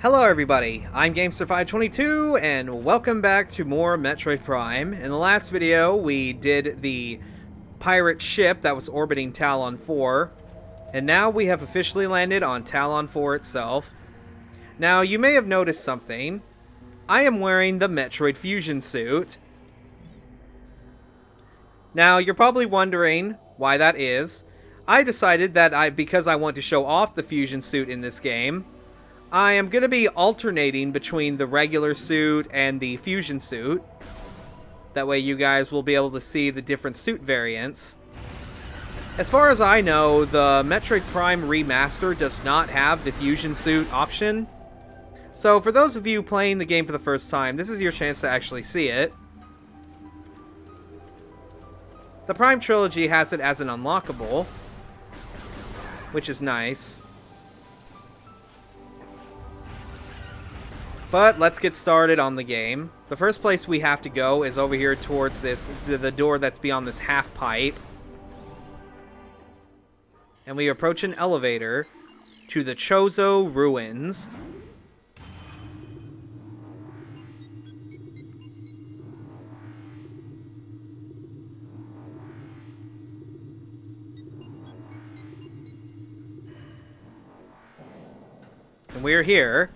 Hello everybody, I'm Gamester522 and welcome back to more Metroid Prime. In the last video we did the pirate ship that was orbiting Talon 4, and now we have officially landed on Talon 4 itself. Now you may have noticed something. I am wearing the Metroid Fusion suit. Now you're probably wondering why that is. I decided that because I want to show off the Fusion suit in this game, I am going to be alternating between the regular suit and the fusion suit. That way you guys will be able to see the different suit variants. As far as I know, the Metroid Prime Remaster does not have the fusion suit option. So for those of you playing the game for the first time, this is your chance to actually see it. The Prime Trilogy has it as an unlockable, which is nice. But let's get started on the game. The first place we have to go is over here towards the door that's beyond this half pipe. And we approach an elevator to the Chozo Ruins. And we're here.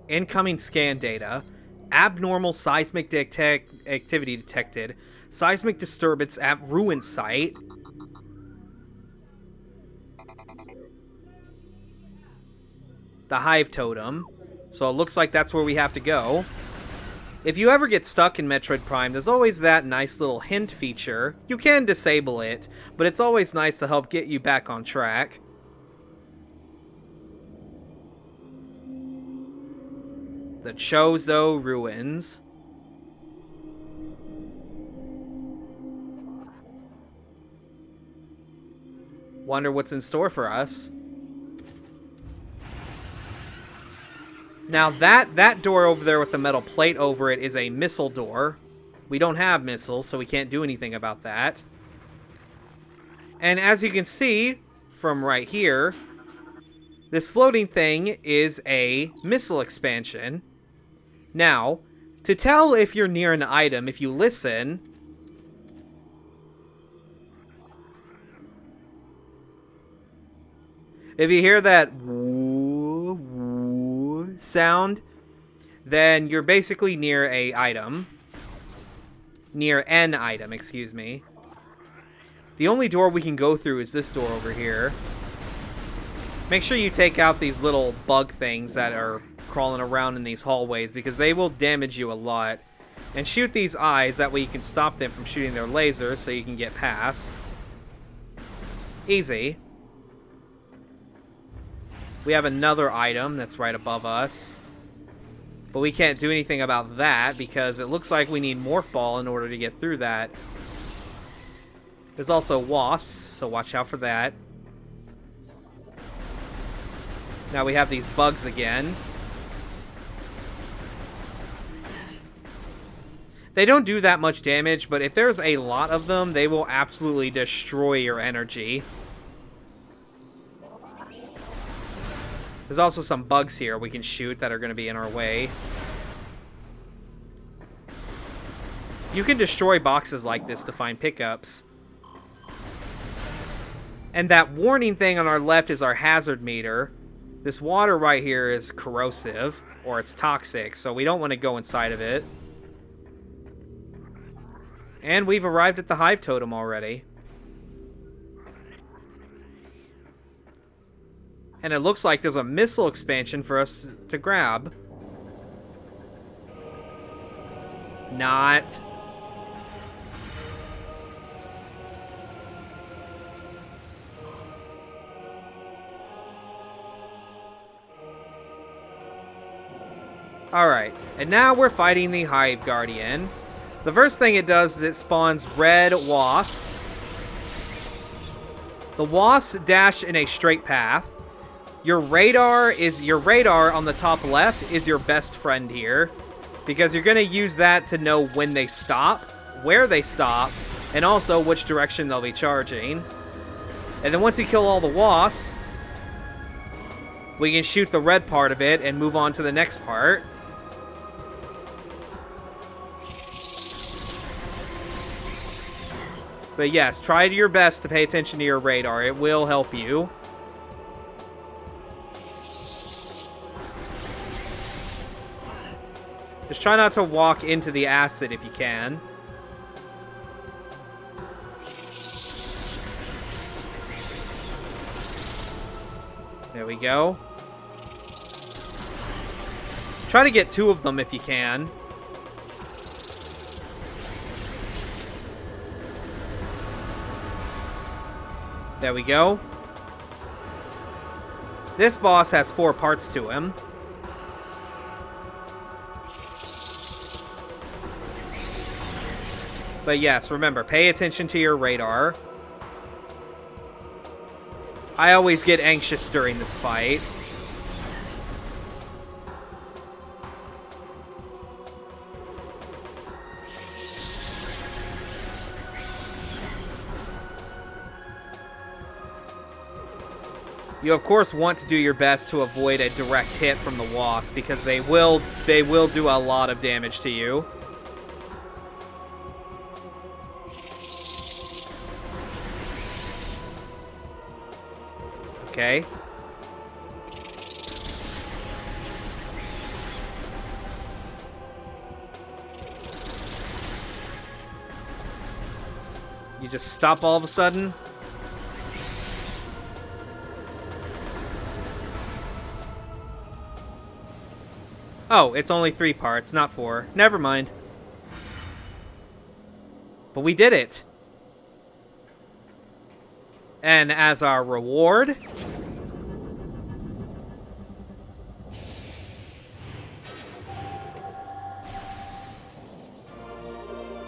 Incoming scan data. Abnormal seismic activity detected. Seismic disturbance at ruin site. The Hive Totem. So it looks like that's where we have to go. If you ever get stuck in Metroid Prime, there's always that nice little hint feature. You can disable it, but it's always nice to help get you back on track. The Chozo Ruins. Wonder what's in store for us. Now that door over there with the metal plate over it is a missile door. We don't have missiles, so we can't do anything about that. And as you can see from right here, this floating thing is a missile expansion. Now, to tell if you're near an item, if you listen, if you hear that woo, woo sound, then you're basically near a item. Near an item, excuse me. The only door we can go through is this door over here. Make sure you take out these little bug things that are crawling around in these hallways, because they will damage you a lot. And shoot these eyes, that way you can stop them from shooting their lasers so you can get past. Easy. We have another item that's right above us, but we can't do anything about that because it looks like we need Morph Ball in order to get through that. There's also wasps, so watch out for that. Now we have these bugs again. They don't do that much damage, but if there's a lot of them, they will absolutely destroy your energy. There's also some bugs here we can shoot that are going to be in our way. You can destroy boxes like this to find pickups. And that warning thing on our left is our hazard meter. This water right here is corrosive, or it's toxic, so we don't want to go inside of it. And we've arrived at the Hive Totem already. And it looks like there's a missile expansion for us to grab. Not. Alright, and now we're fighting the Hive Guardian. The first thing it does is it spawns red wasps. The wasps dash in a straight path. Your radar on the top left is your best friend here, because you're going to use that to know when they stop, where they stop, and also which direction they'll be charging. And then once you kill all the wasps, we can shoot the red part of it and move on to the next part. But yes, try your best to pay attention to your radar. It will help you. Just try not to walk into the acid if you can. There we go. Try to get 2 of them if you can. There we go. This boss has 4 parts to him. But yes, remember, pay attention to your radar. I always get anxious during this fight. You of course want to do your best to avoid a direct hit from the wasp, because they will do a lot of damage to you. Okay. You just stop all of a sudden? Oh, it's only 3 parts, not 4. Never mind. But we did it. And as our reward,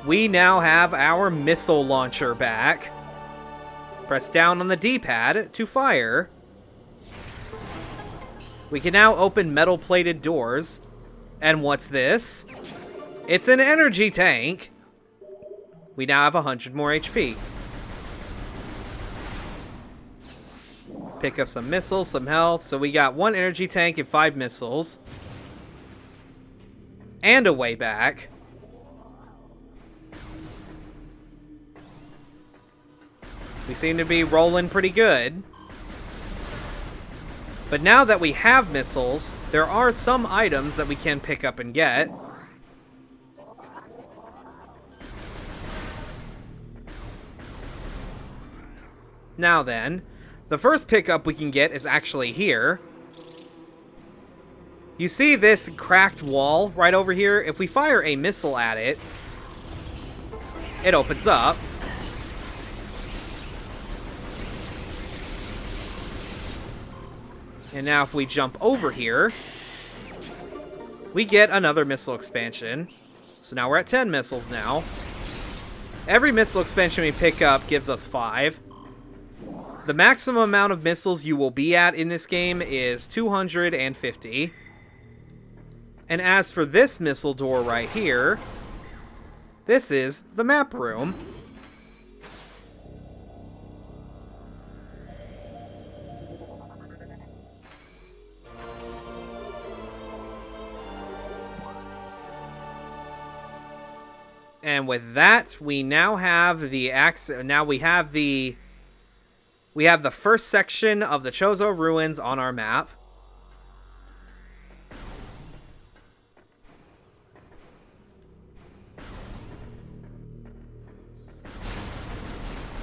we now have our missile launcher back. Press down on the D-pad to fire. We can now open metal-plated doors. And what's this? It's an energy tank. We now have 100 more HP. Pick up some missiles, some health. So we got 1 energy tank and 5 missiles. And a way back. We seem to be rolling pretty good. But now that we have missiles, there are some items that we can pick up and get. Now then, the first pickup we can get is actually here. You see this cracked wall right over here? If we fire a missile at it, it opens up. And now if we jump over here, we get another missile expansion. So now we're at 10 missiles now. Every missile expansion we pick up gives us 5. The maximum amount of missiles you will be at in this game is 250. And as for this missile door right here, this is the map room. And with that, we now have the we have the first section of the Chozo Ruins on our map.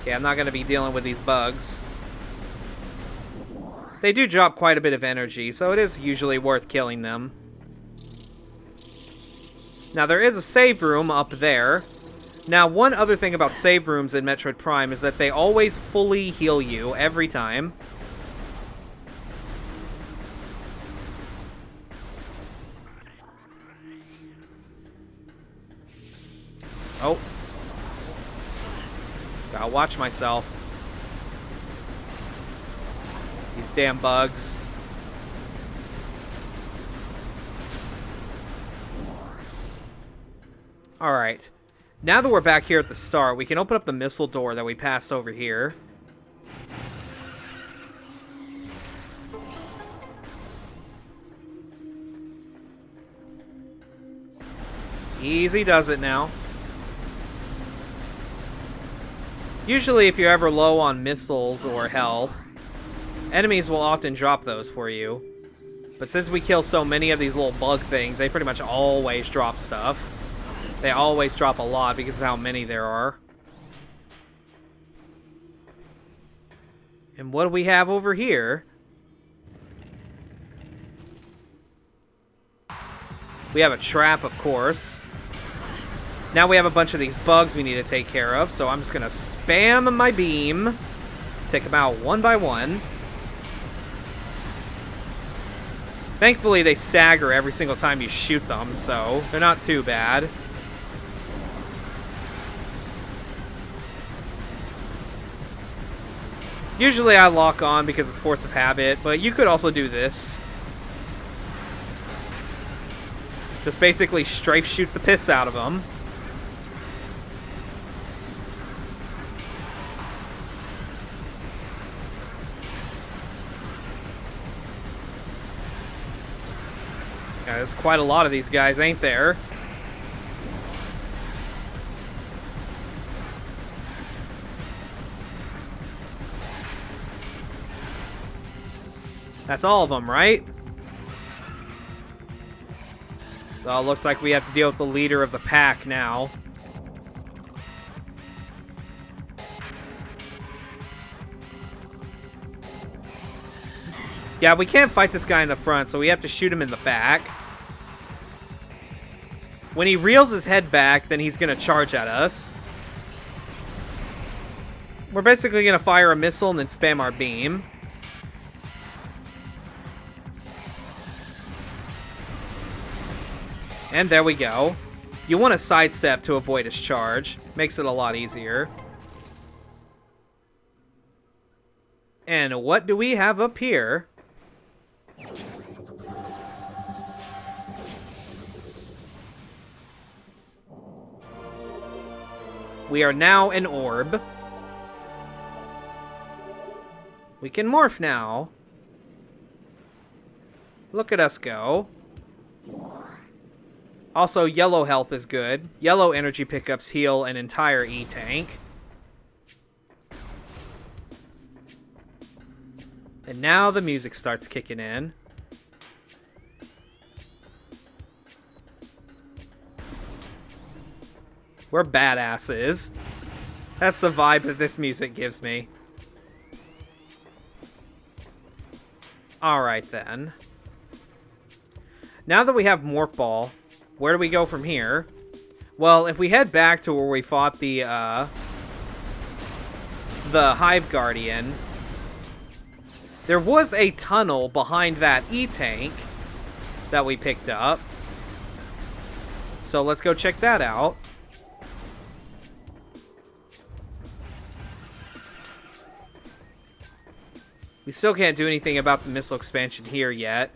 Okay, I'm not going to be dealing with these bugs. They do drop quite a bit of energy, so it is usually worth killing them. Now, there is a save room up there. Now, one other thing about save rooms in Metroid Prime is that they always fully heal you every time. Oh. Gotta watch myself. These damn bugs. Alright. Now that we're back here at the start, we can open up the missile door that we passed over here. Easy does it now. Usually if you're ever low on missiles or health, enemies will often drop those for you. But since we kill so many of these little bug things, they pretty much always drop stuff. They always drop a lot because of how many there are. And what do we have over here? We have a trap, of course. Now we have a bunch of these bugs we need to take care of, so I'm just going to spam my beam. Take them out one by one. Thankfully, they stagger every single time you shoot them, so they're not too bad. Usually I lock on because it's force of habit, but you could also do this. Just basically strafe shoot the piss out of them. Yeah, there's quite a lot of these guys, ain't there? That's all of them, right? Well, looks like we have to deal with the leader of the pack now. Yeah, we can't fight this guy in the front, so we have to shoot him in the back. When he reels his head back, then he's going to charge at us. We're basically going to fire a missile and then spam our beam. And there we go. You want to sidestep to avoid his charge. Makes it a lot easier. And what do we have up here? We are now an orb. We can morph now. Look at us go. Also, yellow health is good. Yellow energy pickups heal an entire E-tank. And now the music starts kicking in. We're badasses. That's the vibe that this music gives me. Alright then. Now that we have Morph Ball, where do we go from here? Well, if we head back to where we fought the Hive Guardian, there was a tunnel behind that E-tank that we picked up. So let's go check that out. We still can't do anything about the missile expansion here yet.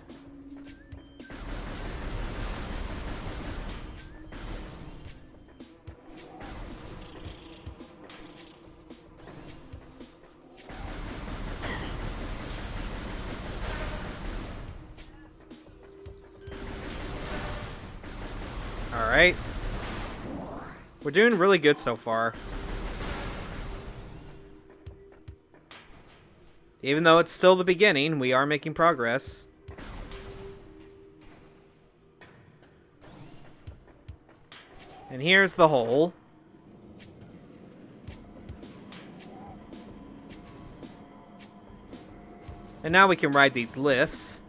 Alright. We're doing really good so far. Even though it's still the beginning, we are making progress. And here's the hole. And now we can ride these lifts.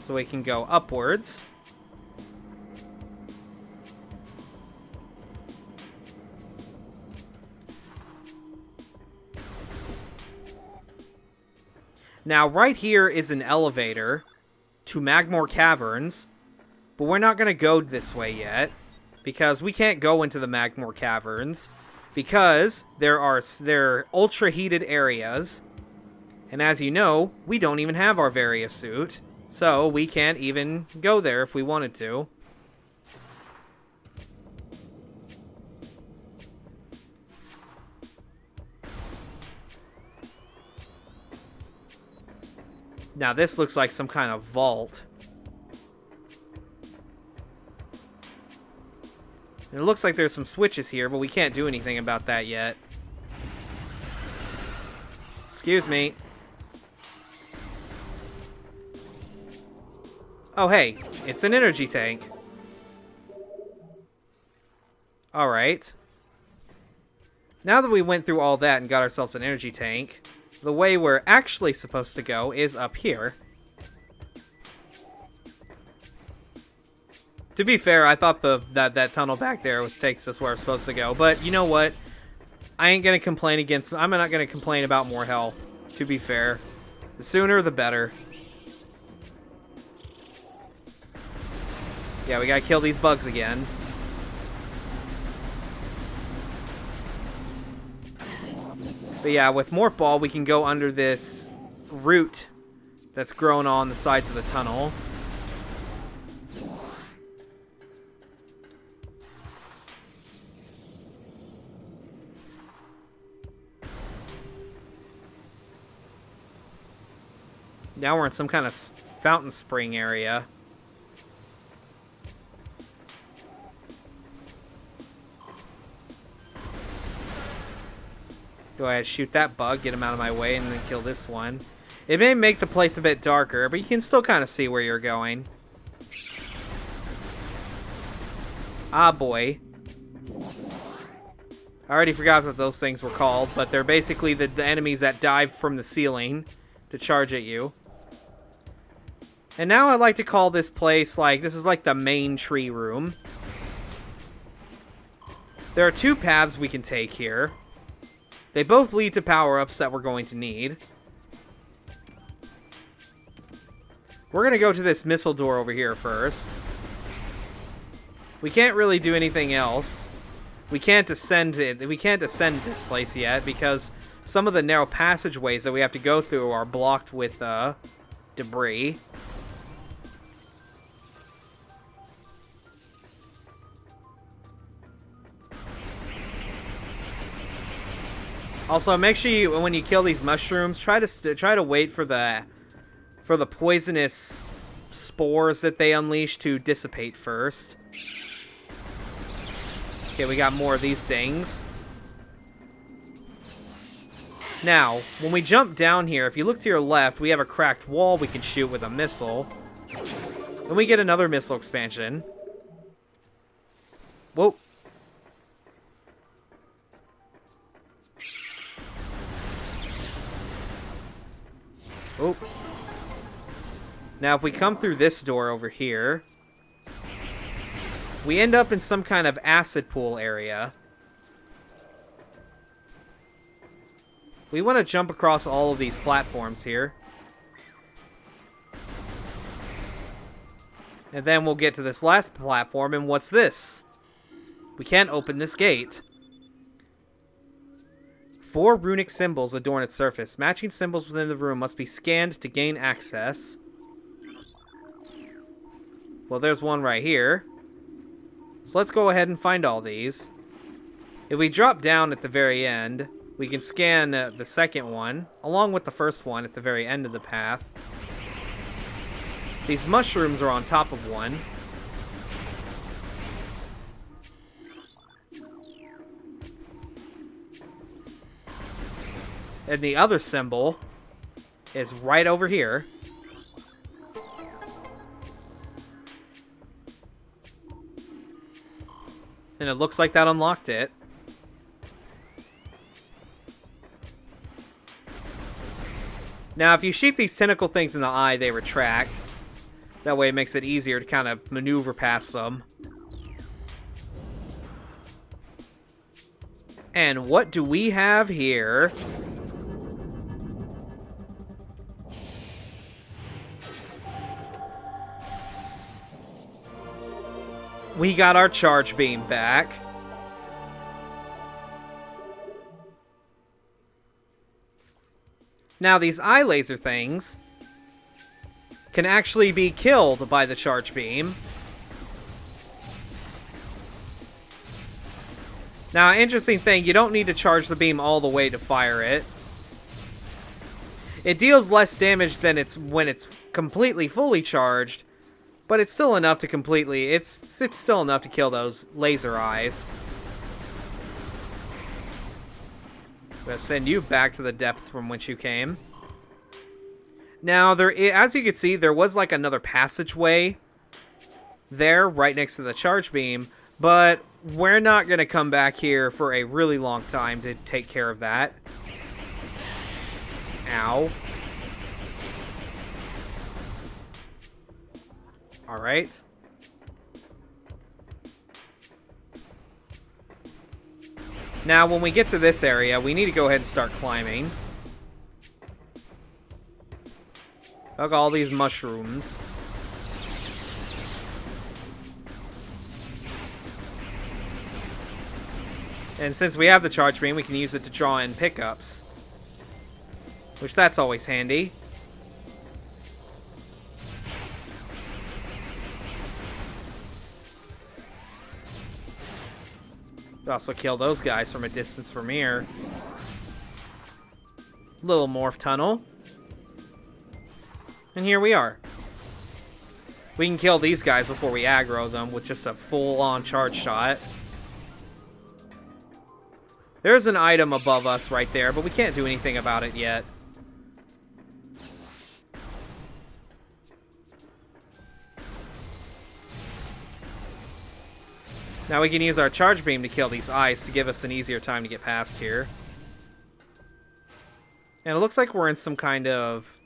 So we can go upwards. Now, right here is an elevator to Magmore Caverns, but we're not going to go this way yet, because we can't go into the Magmore Caverns, because they're ultra-heated areas, and as you know, we don't even have our Varia suit, so we can't even go there if we wanted to. Now this looks like some kind of vault. And it looks like there's some switches here, but we can't do anything about that yet. Excuse me. Oh, hey. It's an energy tank. Alright. Now that we went through all that and got ourselves an energy tank, the way we're actually supposed to go is up here. To be fair, I thought that tunnel back there takes us where we're supposed to go, but you know what? I ain't gonna complain I'm not gonna complain about more health, to be fair. The sooner, the better. Yeah, we gotta kill these bugs again. But yeah, with Morph Ball, we can go under this root that's grown on the sides of the tunnel. Now we're in some kind of fountain spring area. Go ahead, shoot that bug, get him out of my way, and then kill this one. It may make the place a bit darker, but you can still kind of see where you're going. Ah, boy. I already forgot what those things were called, but they're basically the enemies that dive from the ceiling to charge at you. And now I like to call this place, this is like the main tree room. There are two paths we can take here. They both lead to power-ups that we're going to need. We're going to go to this missile door over here first. We can't really do anything else. We can't ascend this place yet because some of the narrow passageways that we have to go through are blocked with debris. Also, make sure when you kill these mushrooms, try to wait for the poisonous spores that they unleash to dissipate first. Okay, we got more of these things. Now, when we jump down here, if you look to your left, we have a cracked wall we can shoot with a missile. Then we get another missile expansion. Whoa. Oh. Now, if we come through this door over here, we end up in some kind of acid pool area. We want to jump across all of these platforms here. And then we'll get to this last platform, and what's this? We can't open this gate. 4 runic symbols adorn its surface. Matching symbols within the room must be scanned to gain access. Well, there's one right here. So let's go ahead and find all these. If we drop down at the very end, we can scan the second one, along with the first one at the very end of the path. These mushrooms are on top of one. And the other symbol is right over here. And it looks like that unlocked it. Now, if you shoot these tentacle things in the eye, they retract. That way it makes it easier to kind of maneuver past them. And what do we have here? We got our charge beam back. Now, these eye laser things can actually be killed by the charge beam. Now, interesting thing, you don't need to charge the beam all the way to fire it. It deals less damage than when it's completely fully charged, But it's still enough to completely... It's still enough to kill those laser eyes. I'm gonna send you back to the depths from which you came. Now, as you can see, there was like another passageway there, right next to the charge beam, but we're not gonna come back here for a really long time to take care of that. Ow. Alright. Now, when we get to this area, we need to go ahead and start climbing. Look at all these mushrooms. And since we have the charge beam, we can use it to draw in pickups. Which, that's always handy. Also kill those guys from a distance from here. Little morph tunnel. And here we are. We can kill these guys before we aggro them with just a full-on charge shot. There's an item above us right there, but we can't do anything about it yet. Now we can use our charge beam to kill these eyes to give us an easier time to get past here. And it looks like we're in some kind of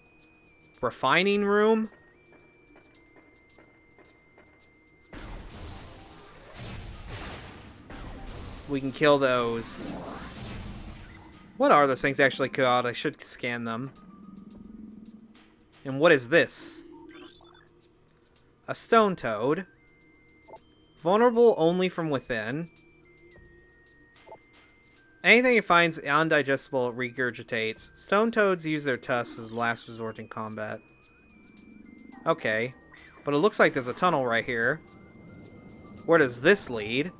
refining room. We can kill those. What are those things actually called? I should scan them. And what is this? A stone toad. Vulnerable only from within. Anything it finds undigestible it regurgitates. Stone toads use their tusks as last resort in combat. Okay. But it looks like there's a tunnel right here. Where does this lead?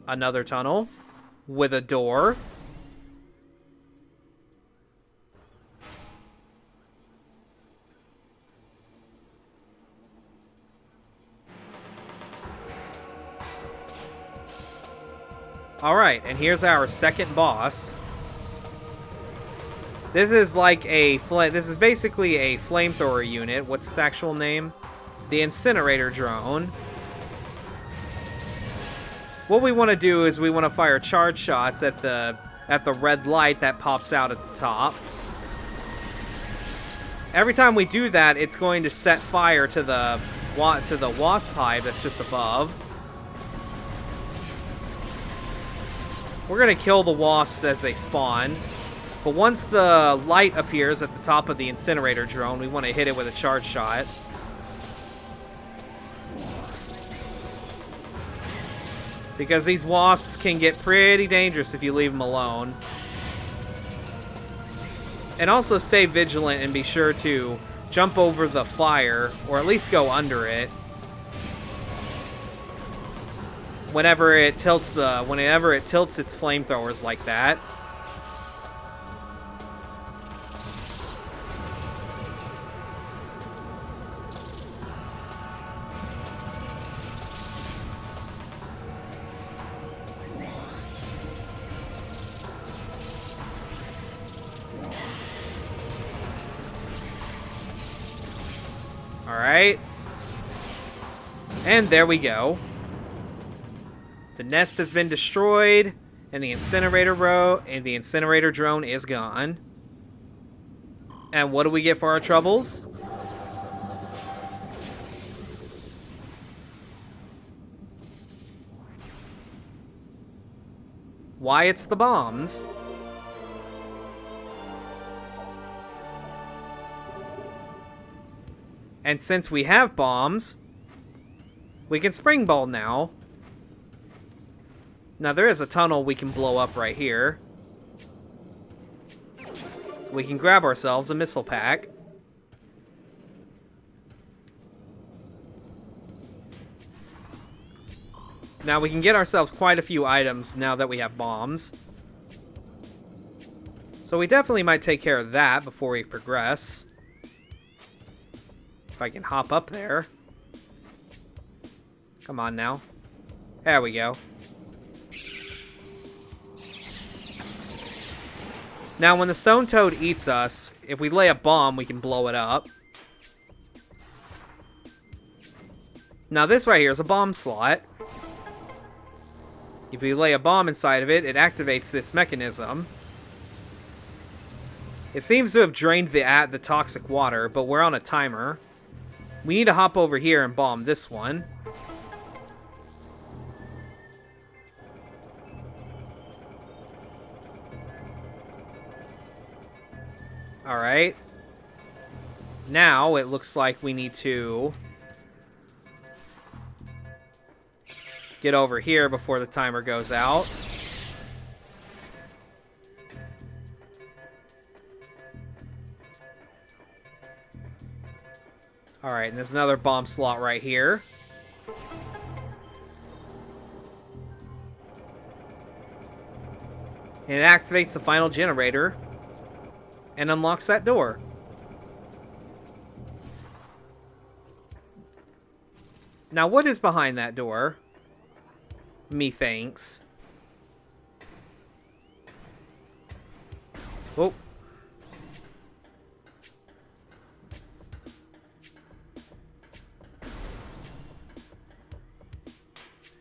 Another tunnel. With a door. Alright, and here's our second boss. This is like a... This is basically a flamethrower unit. What's its actual name? The incinerator drone. What we want to do is we want to fire charge shots at the red light that pops out at the top. Every time we do that, it's going to set fire to the wasp hive that's just above. We're going to kill the wasps as they spawn. But once the light appears at the top of the incinerator drone, we want to hit it with a charge shot. Because these wasps can get pretty dangerous if you leave them alone. And also stay vigilant and be sure to jump over the fire, or at least go under it. Whenever it tilts its flamethrowers like that. Alright. And there we go. The nest has been destroyed, and the incinerator drone is gone. And what do we get for our troubles? Why, it's the bombs. And since we have bombs, we can springball now. Now, there is a tunnel we can blow up right here. We can grab ourselves a missile pack. Now, we can get ourselves quite a few items now that we have bombs. So we definitely might take care of that before we progress. I can hop up there. Come on now. There we go. Now, when the stone toad eats us, if we lay a bomb, we can blow it up. Now, this right here is a bomb slot. If we lay a bomb inside of it, it activates this mechanism. It seems to have drained the toxic water, but we're on a timer. We need to hop over here and bomb this one. Alright. Now, it looks like we need to get over here before the timer goes out. Alright, and there's another bomb slot right here. And it activates the final generator and unlocks that door. Now, what is behind that door? Methinks. Oh.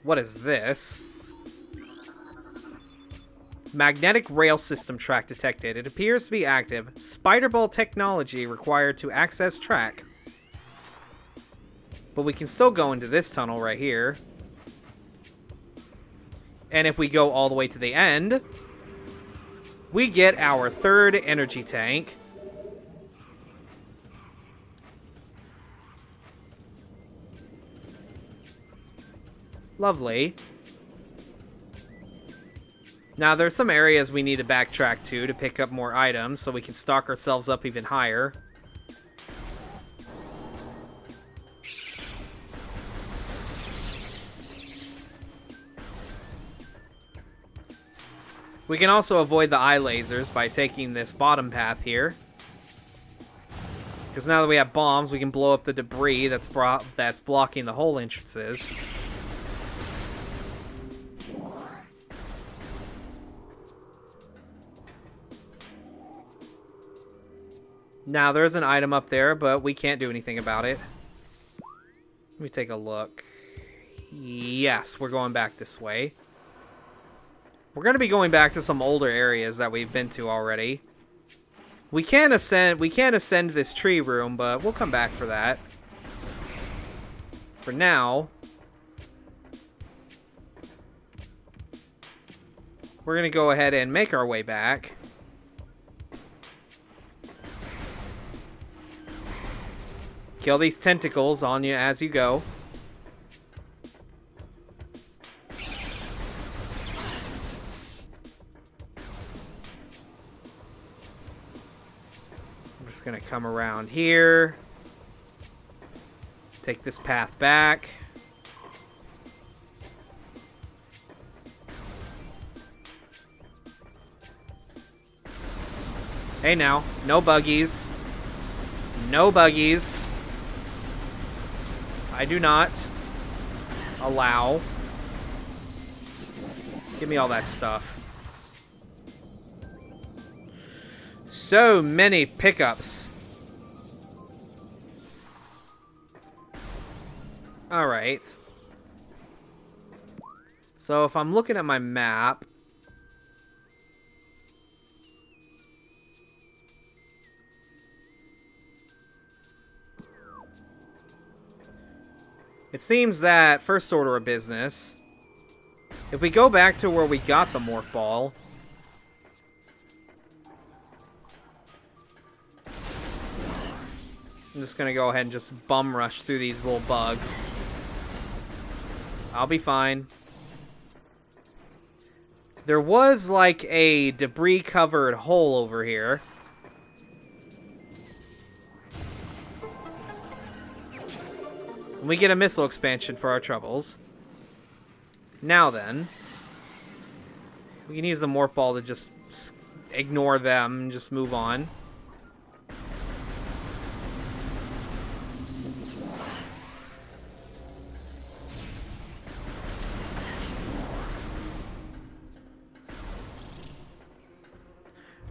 What is this? Magnetic rail system track detected. It appears to be active. Spider ball technology required to access track. But we can still go into this tunnel right here. And if we go all the way to the end, we get our third energy tank. Lovely. Now, there's some areas we need to backtrack to pick up more items so we can stock ourselves up even higher. We can also avoid the eye lasers by taking this bottom path here. Because now that we have bombs, we can blow up the debris that's blocking the hole entrances. Now, there's an item up there, but we can't do anything about it. Let me take a look. Yes, we're going back this way. We're going to be going back to some older areas that we've been to already. We can't ascend this tree room, but we'll come back for that. For now, we're going to go ahead and make our way back. Kill these tentacles on you as you go. I'm just gonna come around here. Take this path back. Hey now, no buggies. No buggies. I do not allow. Give me all that stuff. So many pickups. Alright. So if I'm looking at my map, it seems that, first order of business, if we go back to where we got the morph ball, I'm just going to go ahead and just bum rush through these little bugs. I'll be fine. There was like a debris-covered hole over here. And we get a missile expansion for our troubles. Now then, we can use the morph ball to just ignore them and just move on.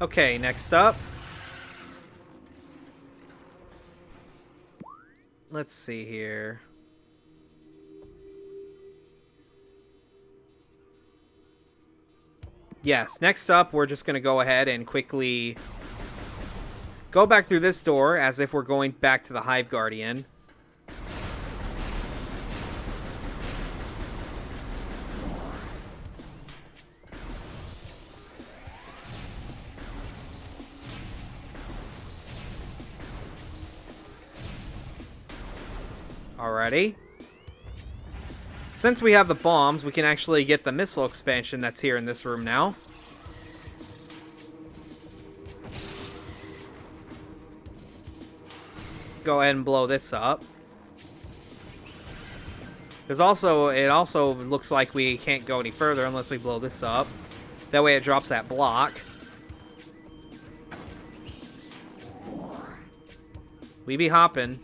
Okay, next up. Let's see here. Yes, next up, we're just going to go ahead and quickly go back through this door as if we're going back to the Hive Guardian. Alrighty. Since we have the bombs, we can actually get the missile expansion that's here in this room now. Go ahead and blow this up. It also looks like we can't go any further unless we blow this up. That way it drops that block. We be hopping.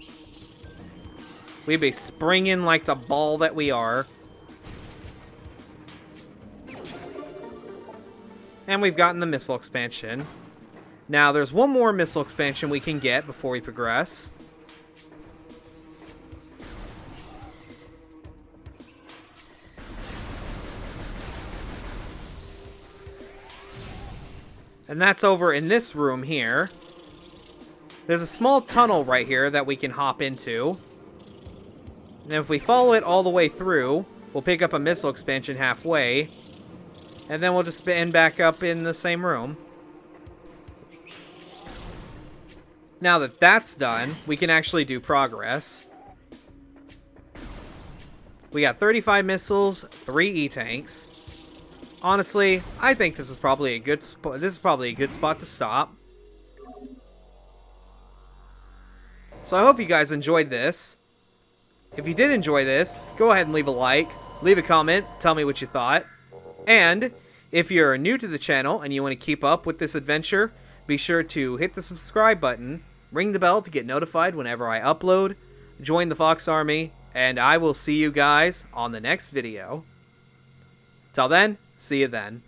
We be springing like the ball that we are. And we've gotten the missile expansion. Now, there's one more missile expansion we can get before we progress. And that's over in this room here. There's a small tunnel right here that we can hop into. And if we follow it all the way through, we'll pick up a missile expansion halfway. And then we'll just end back up in the same room. Now that that's done, we can actually do progress. We got 35 missiles, 3 E-tanks. Honestly, I think this is probably a good spot to stop. So I hope you guys enjoyed this. If you did enjoy this, go ahead and leave a like, leave a comment, tell me what you thought. And if you're new to the channel and you want to keep up with this adventure, be sure to hit the subscribe button, ring the bell to get notified whenever I upload, join the Fox Army, and I will see you guys on the next video. Till then, see you then.